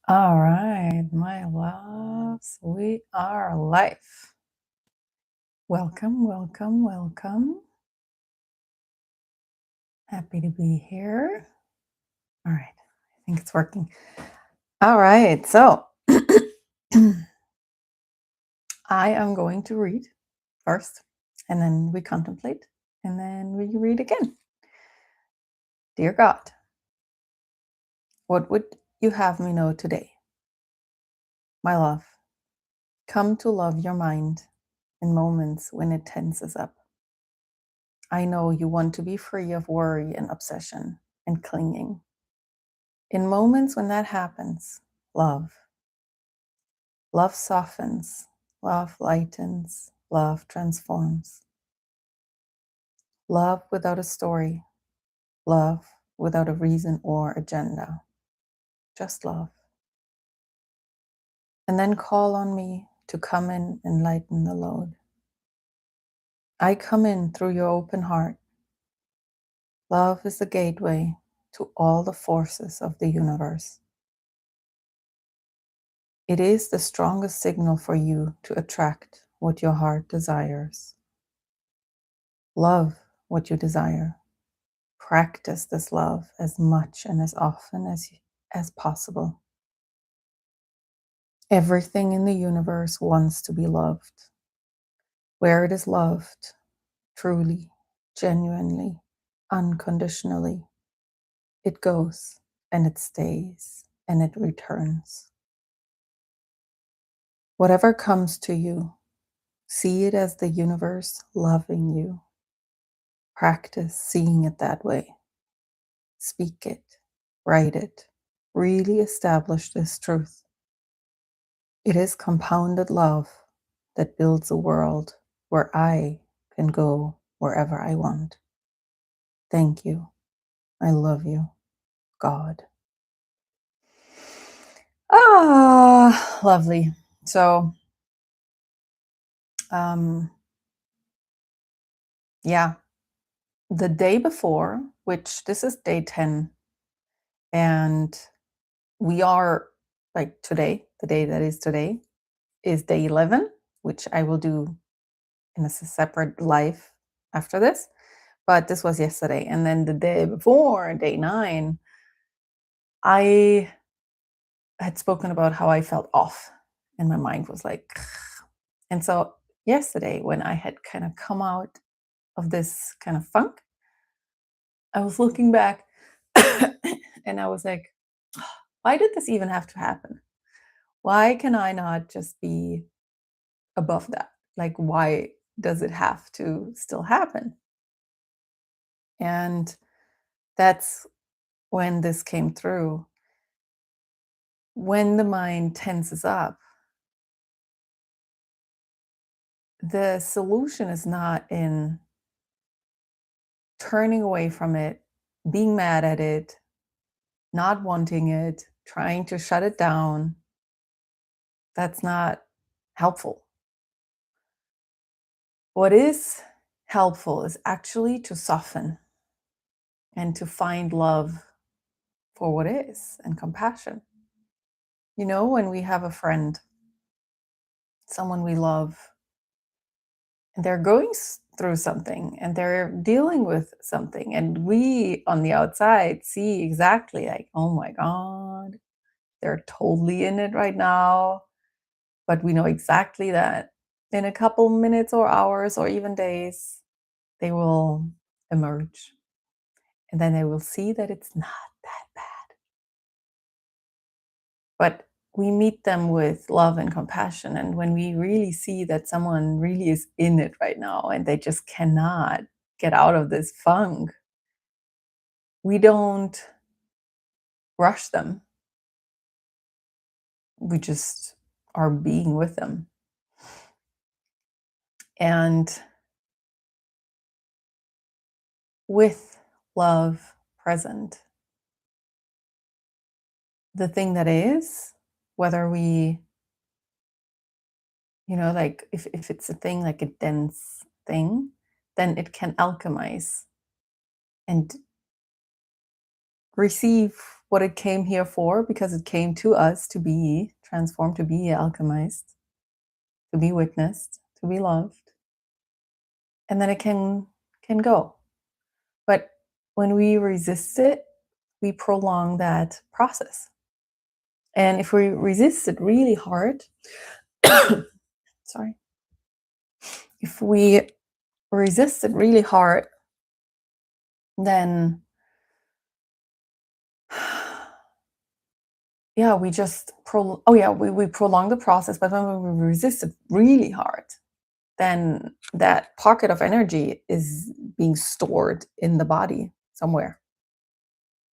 All right, my loves, we are live. Welcome, welcome, welcome. Happy to be here. All right, I think it's working. All right, so I am going to read first, and then we contemplate, and then we read again. Dear God, what would you have me know today? My love, come to love your mind in moments when it tenses up. I know you want to be free of worry and obsession and clinging. In moments when that happens, love softens, love lightens, love transforms. Love without a story, love without a reason or agenda, just love. And then call on me to come in and lighten the load. I come in through your open heart. Love is the gateway to all the forces of the universe. It is the strongest signal for you to attract what your heart desires. Love what you desire. Practice this love as much and as often as possible. Everything in the universe wants to be loved. Where it is loved, truly, genuinely, unconditionally, it goes and it stays and it returns. Whatever comes to you, see it as the universe loving you. Practice seeing it that way. Speak it, write it, really establish this truth. It is compounded love that builds a world where I can go wherever I want. Thank you. I love you, God. Ah, lovely. So, yeah, the day before, which this is day 10, and we are like today, the day that is today, is day 11, which I will do in a separate live after this. But this was yesterday. And then the day before, day 9, I had spoken about how I felt off and my mind was like, and so yesterday, when I had kind of come out of this kind of funk, I was looking back and I was like, why did this even have to happen? Why can I not just be above that? Like, why does it have to still happen? And that's when this came through. When the mind tenses up, the solution is not in turning away from it, being mad at it, not wanting it, trying to shut it down. That's not helpful. What is helpful is actually to soften and to find love for what is and compassion. You know, when we have a friend, someone we love, and they're going through something and they're dealing with something, and we on the outside see exactly like, oh my God, they're totally in it right now. But we know exactly that in a couple minutes or hours or even days, they will emerge. And then they will see that it's not that bad. But we meet them with love and compassion. And when we really see that someone really is in it right now and they just cannot get out of this funk, we don't rush them. We just are being with them. And with love present, the thing that is, whether we, like if it's a thing like a dense thing, then it can alchemize and receive what it came here for, because it came to us to be transformed, to be alchemized, to be witnessed, to be loved, and then it can go. But when we resist it, we prolong that process. And if we resist it really hard, sorry, if we resist it really hard, then yeah, we just we prolong the process. But when we resist it really hard, then that pocket of energy is being stored in the body somewhere.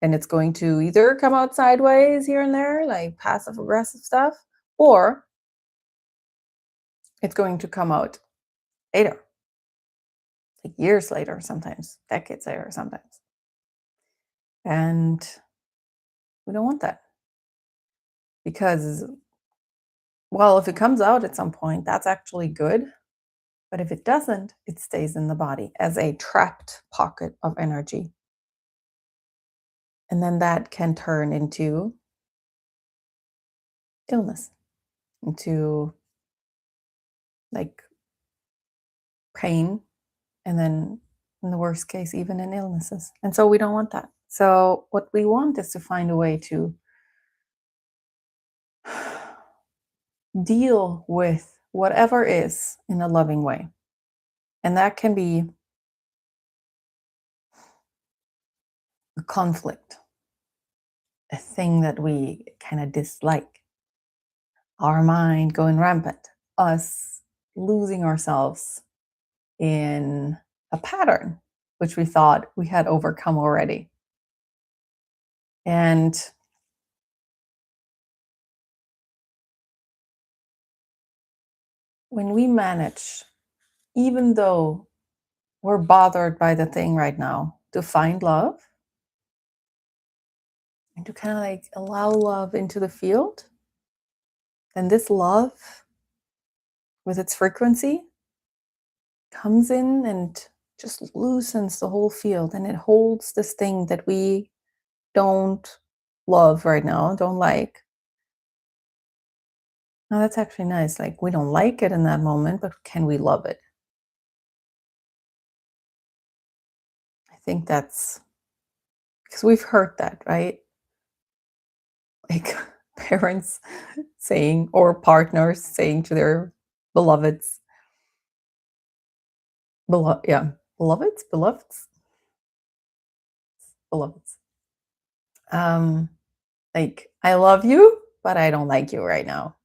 And it's going to either come out sideways here and there, like passive aggressive stuff, or it's going to come out later, like years later, sometimes decades later, sometimes. And we don't want that because, well, if it comes out at some point, that's actually good. But if it doesn't, it stays in the body as a trapped pocket of energy. And then that can turn into illness, into like pain, and then in the worst case, even in illnesses. And so we don't want that. So what we want is to find a way to deal with whatever is in a loving way. And that can be a conflict, a thing that we kind of dislike, our mind going rampant, us losing ourselves in a pattern which we thought we had overcome already. And when we manage, even though we're bothered by the thing right now, to find love and to kind of like allow love into the field, then this love with its frequency comes in and just loosens the whole field, and it holds this thing that we don't love right now, don't like. Now that's actually nice. Like, we don't like it in that moment, but can we love it? I think that's because we've heard that, right? Like parents saying, or partners saying to their beloveds, beloveds, beloveds. Um, like, I love you, but I don't like you right now.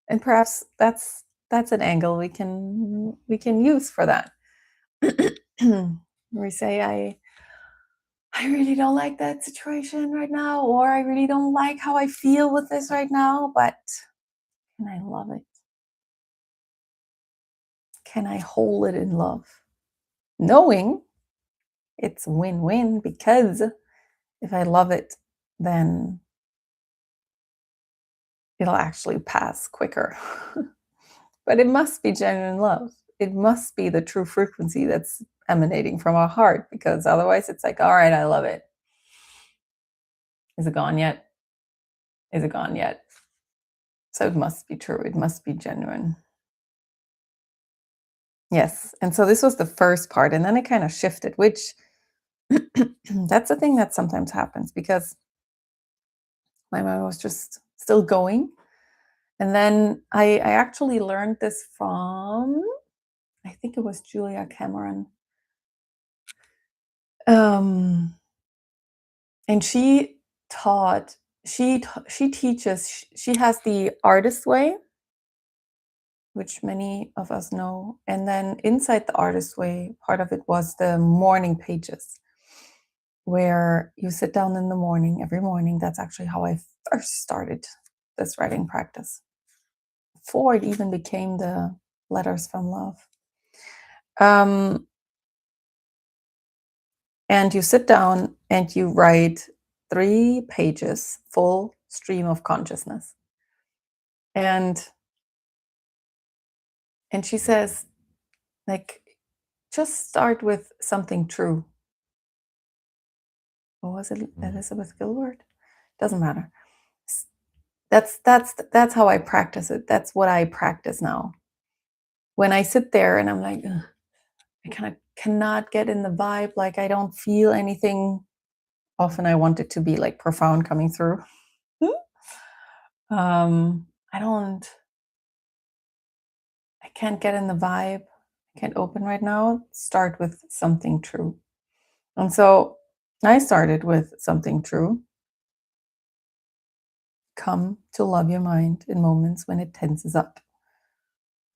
And perhaps that's an angle we can use for that. We say, I really don't like that situation right now, or I really don't like how I feel with this right now, but can I love it? Can I hold it in love? Knowing it's win-win, because if I love it, then it'll actually pass quicker. But it must be genuine love. It must be the true frequency that's emanating from our heart, because otherwise it's like, all right, I love it. Is it gone yet? Is it gone yet? So it must be true. It must be genuine. Yes. And so this was the first part. And then it kind of shifted, which that's the thing that sometimes happens, because my mind was just still going. And then I actually learned this from, I think it was Julia Cameron. And she taught, she teaches, she has the artist way, which many of us know. And then inside the artist way, part of it was the morning pages, where you sit down in the morning, every morning. That's actually how I first started this writing practice, before it even became the letters from love. And you sit down and you write 3 pages, full stream of consciousness. And she says, like, just start with something true. What was it, Elizabeth Gilbert? Doesn't matter. S- that's how I practice it. That's what I practice now. When I sit there and I'm like, "Ugh, I kind of cannot get in the vibe, like I don't feel anything. Often I want it to be like profound coming through. I don't, I can't get in the vibe. I can't open right now. Start with something true. And so I started with something true. Come to love your mind in moments when it tenses up.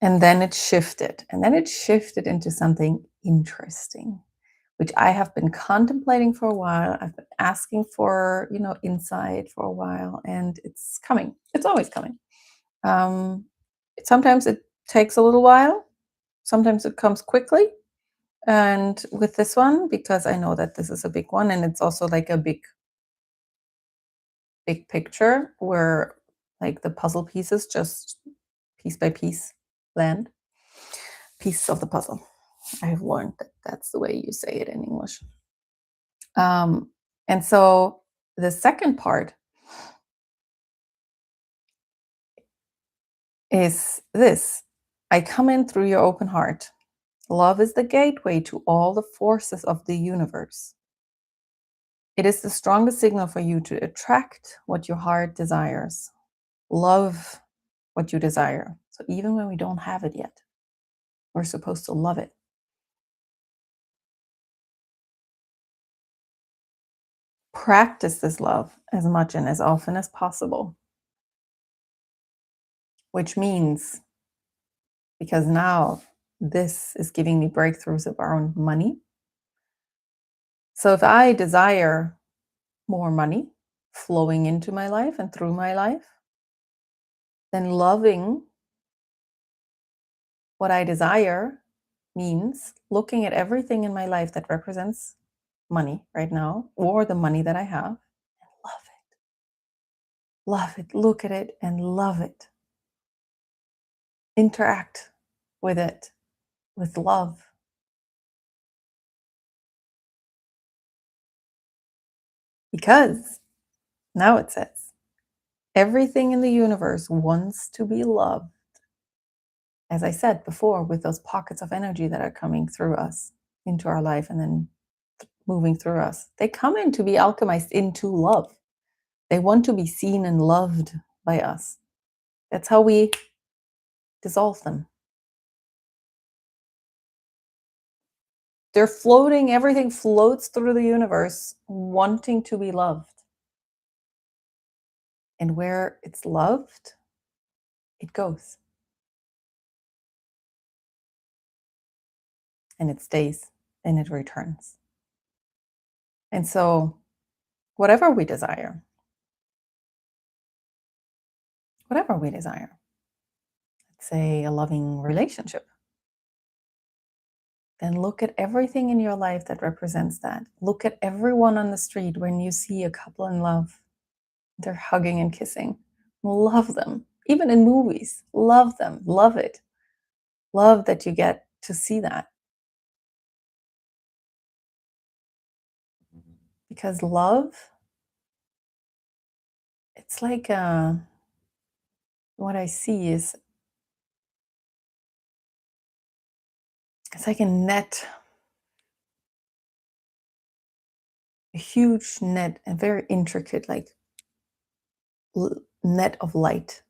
And then it shifted. And then it shifted into something interesting, which I have been contemplating for a while. I've been asking for, insight for a while, and it's coming. It's always coming. Um, Sometimes it takes a little while. Sometimes it comes quickly. And with this one, because I know that this is a big one, and it's also like a big picture where like the puzzle pieces just piece by piece land pieces of the puzzle. I have learned that that's the way you say it in English. Um, and so the second part is this: I come in through your open heart. Love is the gateway to all the forces of the universe. It is the strongest signal for you to attract what your heart desires. Love what you desire. So even when we don't have it yet, we're supposed to love it. Practice this love as much and as often as possible, which means because now this is giving me breakthroughs of our own money. So if I desire more money flowing into my life and through my life, then loving what I desire means looking at everything in my life that represents money right now or the money that I have. Love it. Love it. Look at it and love it. Interact with it with love. Because now it says, everything in the universe wants to be loved. As I said before, with those pockets of energy that are coming through us into our life and then moving through us, they come in to be alchemized into love. They want to be seen and loved by us. That's how we dissolve them. They're floating, everything floats through the universe wanting to be loved. And where it's loved, it goes. And it stays and it returns. And so, whatever we desire, let's say a loving relationship, then look at everything in your life that represents that. Look at everyone on the street when you see a couple in love. They're hugging and kissing. Love them. Even in movies, love them. Love it. Love that you get to see that. Because love, it's like what I see is it's like a net, a huge net, a very intricate, like net of light.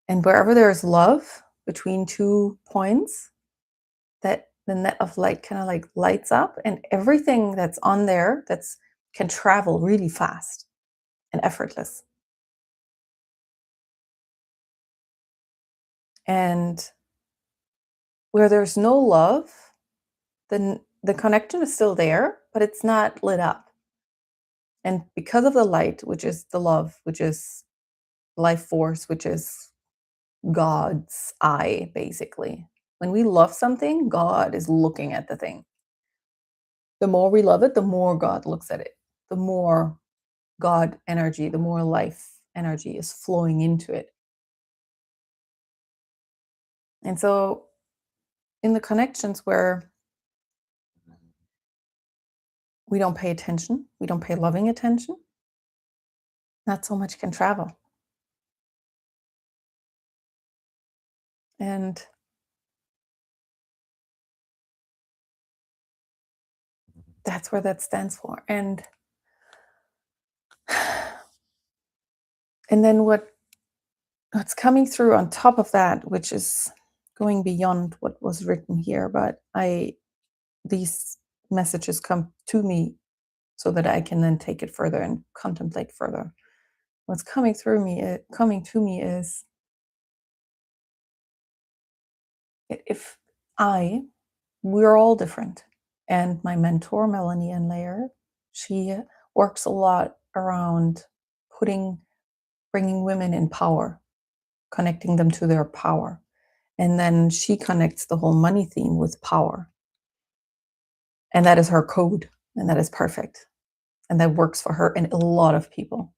And wherever there's love between 2 points, that the net of light kind of like lights up, and everything that's on there that's can travel really fast and effortless. And where there's no love, then the connection is still there, but it's not lit up. And because of the light, which is the love, which is life force, which is God's eye, basically. When we love something, God is looking at the thing. The more we love it, the more God looks at it. The more God energy, the more life energy is flowing into it. And so, in the connections where we don't pay attention, we don't pay loving attention, not so much can travel. And that's where that stands for. And then what's coming through on top of that, which is going beyond what was written here, but I these messages come to me so that I can then take it further and contemplate further. What's coming to me is if I we're all different. And my mentor, Melanie and Lair, she works a lot around putting bringing women in power, connecting them to their power. And then she connects the whole money theme with power. And that is her code. And that is perfect. And that works for her and a lot of people.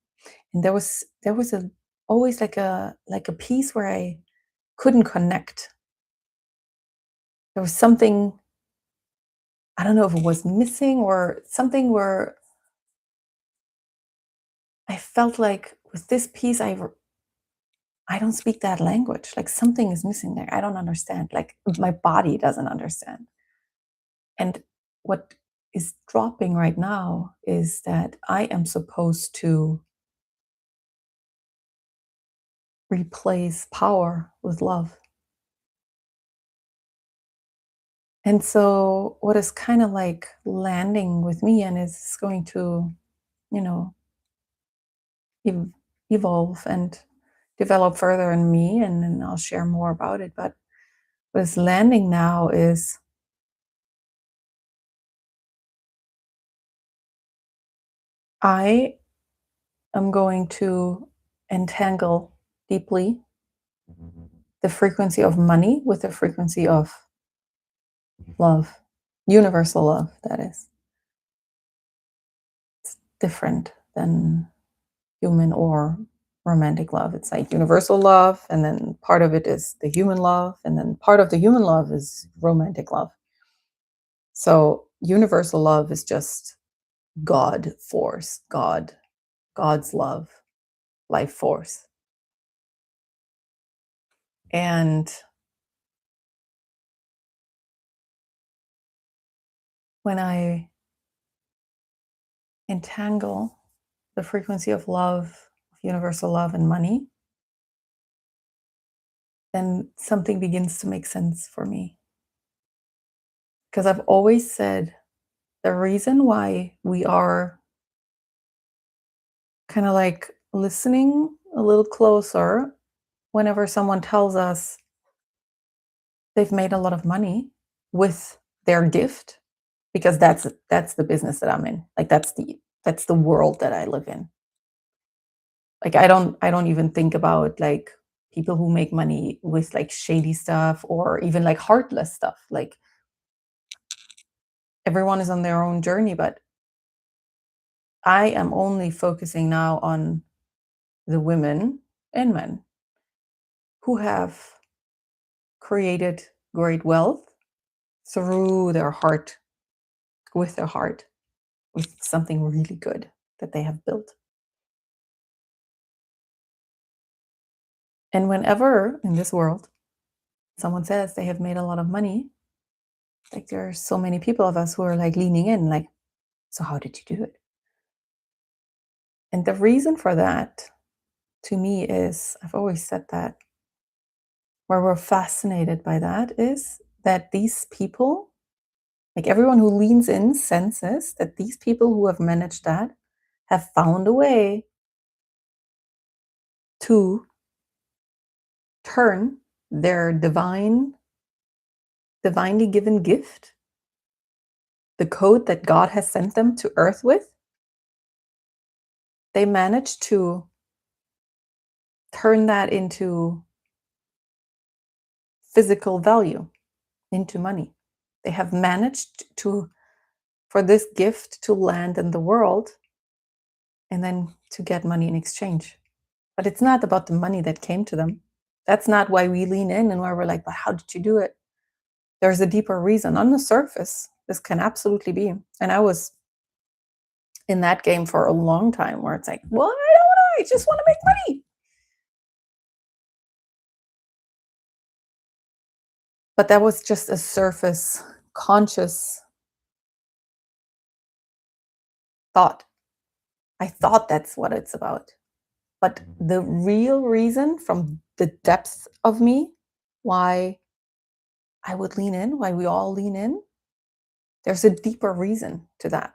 And there was a always like a piece where I couldn't connect. There was something, I don't know if it was missing or something where I felt like with this piece, I don't speak that language. Like something is missing there. I don't understand. Like my body doesn't understand. And what is dropping right now is that I am supposed to replace power with love. And so what is kind of like landing with me and is going to, you know, ev- evolve and develop further in me, and then I'll share more about it. But what is landing now is I am going to entangle deeply the frequency of money with the frequency of love, universal love, that is. It's different than human or romantic love. It's like universal love, and then part of it is the human love, and then part of the human love is romantic love. So universal love is just God force, God's love, life force. And when I entangle the frequency of love, of universal love and money, then something begins to make sense for me. Because I've always said the reason why we are kind of like listening a little closer whenever someone tells us they've made a lot of money with their gift, because that's the business that I'm in. Like that's the world that I live in. Like I don't even think about like people who make money with like shady stuff or even like heartless stuff. Like everyone is on their own journey, but I am only focusing now on the women and men who have created great wealth through their heart, with their heart, with something really good that they have built. And whenever in this world someone says they have made a lot of money, like there are so many people of us who are like leaning in, like, so how did you do it? And the reason for that to me is, I've always said that, where we're fascinated by that is that these people, like everyone who leans in, senses that these people who have managed that have found a way to turn their divinely given gift, the code that God has sent them to earth with, they managed to turn that into physical value, into money. They have managed to for this gift to land in the world and then to get money in exchange. But it's not about the money that came to them. That's not why we lean in and why we're like, but how did you do it? There's a deeper reason. On the surface, this can absolutely be. And I was in that game for a long time where it's like, well, I don't I just want to make money. But that was just a surface conscious thought. I thought that's what it's about. But the real reason from the depths of me why I would lean in, why we all lean in, there's a deeper reason to that.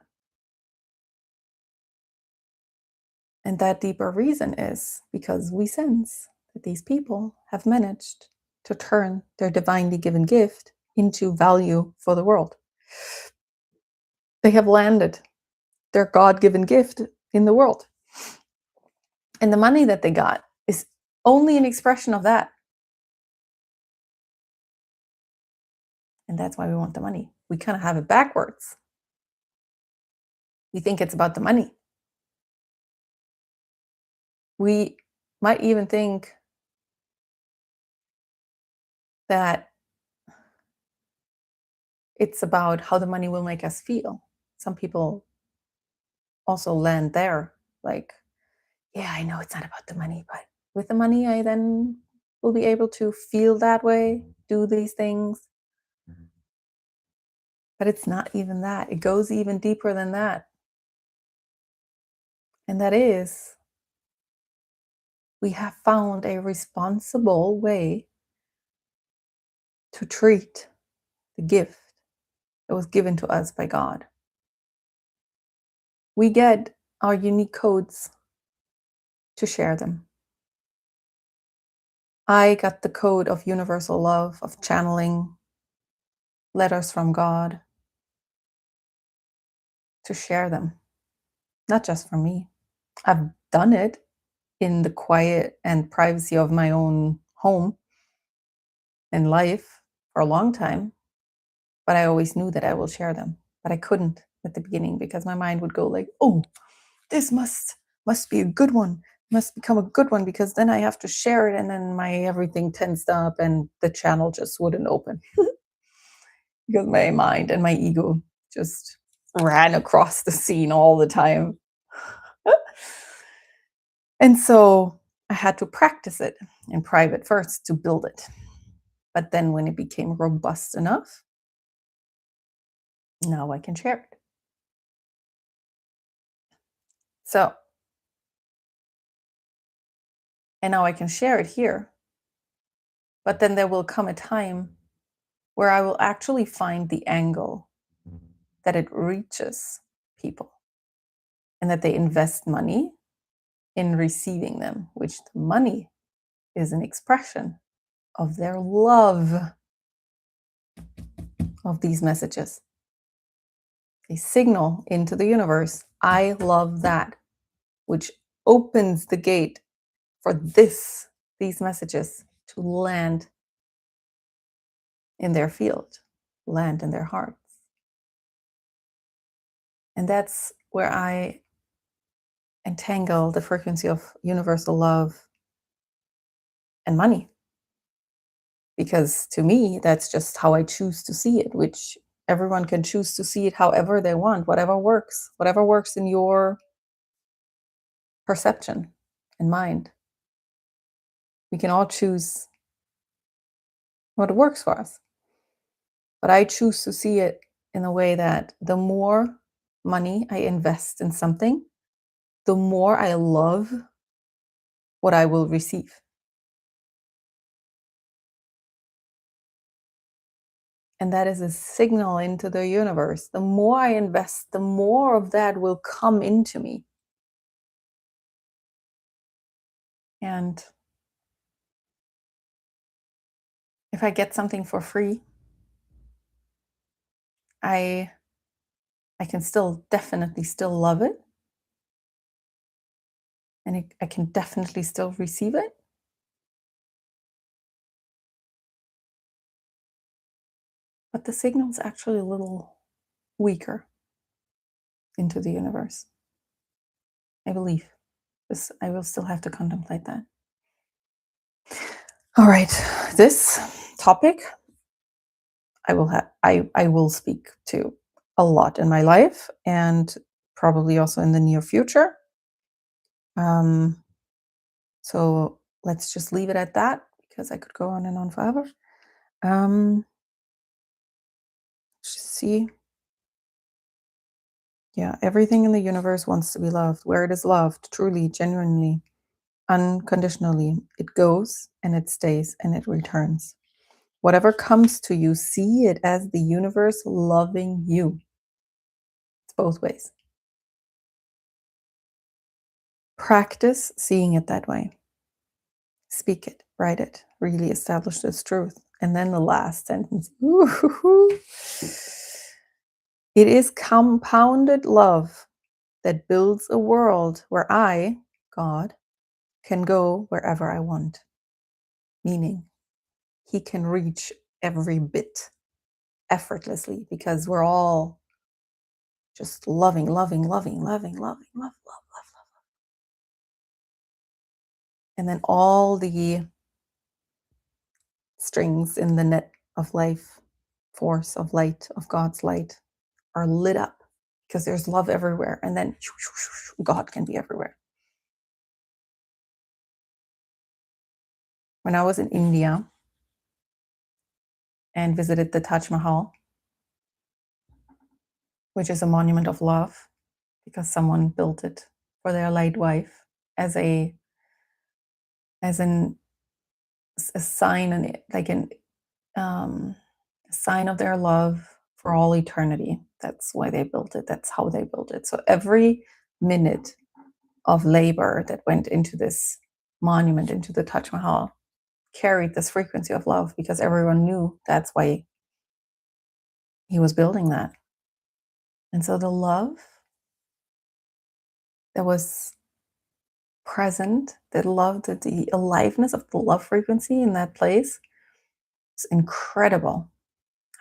And that deeper reason is because we sense that these people have managed to turn their divinely given gift into value for the world. They have landed their God given gift in the world. And the money that they got is only an expression of that. And that's why we want the money. We kind of have it backwards. We think it's about the money. We might even think that it's about how the money will make us feel. Some people also land there, like, yeah, I know it's not about the money, but with the money, I then will be able to feel that way, do these things. But it's not even that. It goes even deeper than that. And that is, we have found a responsible way to treat the gift that was given to us by God. We get our unique codes to share them. I got the code of universal love, of channeling letters from God to share them, not just for me. I've done it in the quiet and privacy of my own home and life for a long time, but I always knew that I will share them. But I couldn't at the beginning because my mind would go like, oh, this must be a good one, must become a good one, because then I have to share it, and then my everything tensed up and the channel just wouldn't open because my mind and my ego just ran across the scene all the time. And so I had to practice it in private first to build it. But then when it became robust enough, now I can share it. So, and now I can share it here. But then there will come a time where I will actually find the angle that it reaches people and that they invest money in receiving them, which the money is an expression of their love of these messages. They signal into the universe, I love that, which opens the gate for these messages to land in their field, land in their hearts. And that's where I entangle the frequency of universal love and money. Because to me, that's just how I choose to see it, which everyone can choose to see it however they want, whatever works in your perception and mind. We can all choose what works for us. But I choose to see it in a way that the more money I invest in something, the more I love what I will receive. And that is a signal into the universe. The more I invest, the more of that will come into me. And if I get something for free, I can still definitely still love it. And I can definitely still receive it. But the signal's actually a little weaker into the universe. I believe. I will still have to contemplate that. All right. This topic I will speak to a lot in my life, and probably also in the near future. So let's just leave it at that because I could go on and on forever. Um, see, yeah, everything in the universe wants to be loved. Where it is loved, truly, genuinely, unconditionally, it goes and it stays and it returns. Whatever comes to you, see it as the universe loving you. It's both ways. Practice seeing it that way. Speak it, write it, really establish this truth. And then the last sentence. Ooh, it is compounded love that builds a world where I, God, can go wherever I want. Meaning, He can reach every bit effortlessly because we're all just loving, loving, loving, loving, loving, love, love, love, love. And then all the strings in the net of life, force of light, of God's light, are lit up because there's love everywhere. And then God can be everywhere. When I was in India and visited the Taj Mahal, which is a monument of love because someone built it for their late wife as an a sign, and like a sign of their love for all eternity. That's why they built it. That's how they built it. So every minute of labor that went into this monument, into the Taj Mahal, carried this frequency of love because everyone knew that's why he was building that. And so the love that was present, the love, the aliveness of the love frequency in that place is incredible.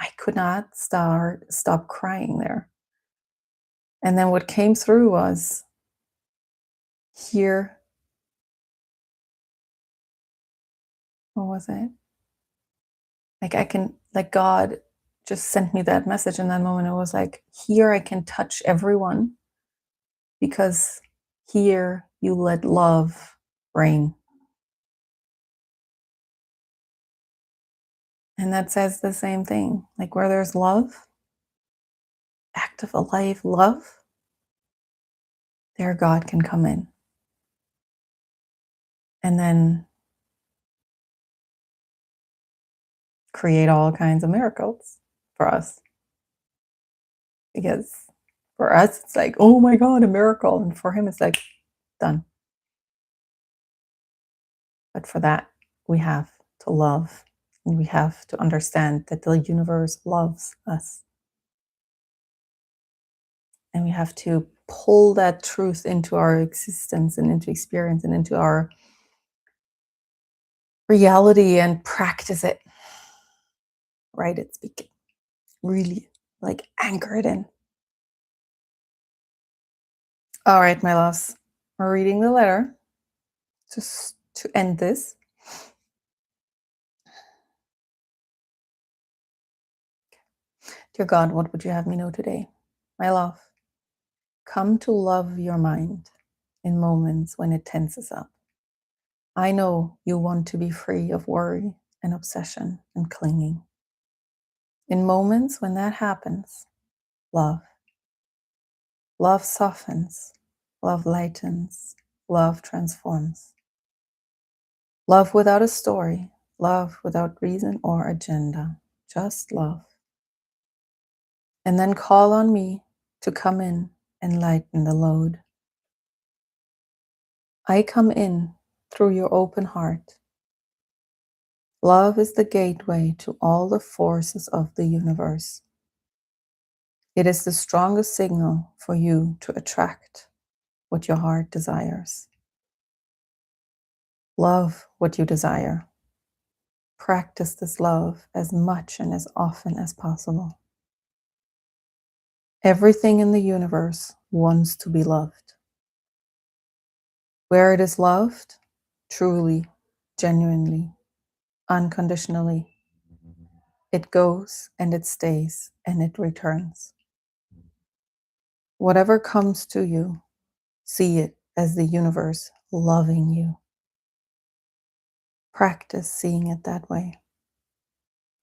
I could not stop crying there. And then what came through was here, what was it? Like I can, like God just sent me that message in that moment. It was like, here I can touch everyone because here you let love reign. And that says the same thing. Like where there's love, active, alive love, there God can come in. And then create all kinds of miracles for us. Because for us, it's like, oh my God, a miracle. And for him, it's like, done. But for that, we have to love. And we have to understand that the universe loves us. And we have to pull that truth into our existence and into experience and into our reality and practice it. Write it, speak it. Really like anchor it in. All right, my loves. We're reading the letter just to end this. Dear God, what would you have me know today? My love, come to love your mind in moments when it tenses up. I know you want to be free of worry and obsession and clinging. In moments when that happens, love. Love softens, love lightens, love transforms. Love without a story, love without reason or agenda, just love. And then call on me to come in and lighten the load. I come in through your open heart. Love is the gateway to all the forces of the universe. It is the strongest signal for you to attract what your heart desires. Love what you desire. Practice this love as much and as often as possible. Everything in the universe wants to be loved. Where it is loved, truly, genuinely, unconditionally, it goes and it stays and it returns. Whatever comes to you, see it as the universe loving you. Practice seeing it that way.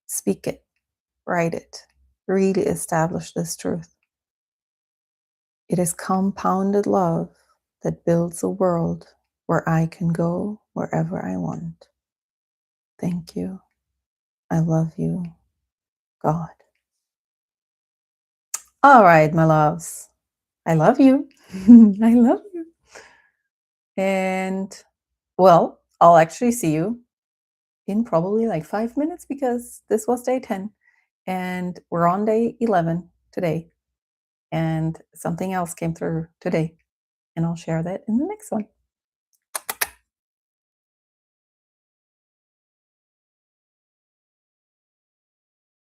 Speak it, write it, really establish this truth. It is compounded love that builds a world where I can go wherever I want. Thank you. I love you, God. All right, my loves. I love you. I love you. And well, I'll actually see you in probably like 5 minutes because this was day 10 and we're on day 11 today. And something else came through today. And I'll share that in the next one.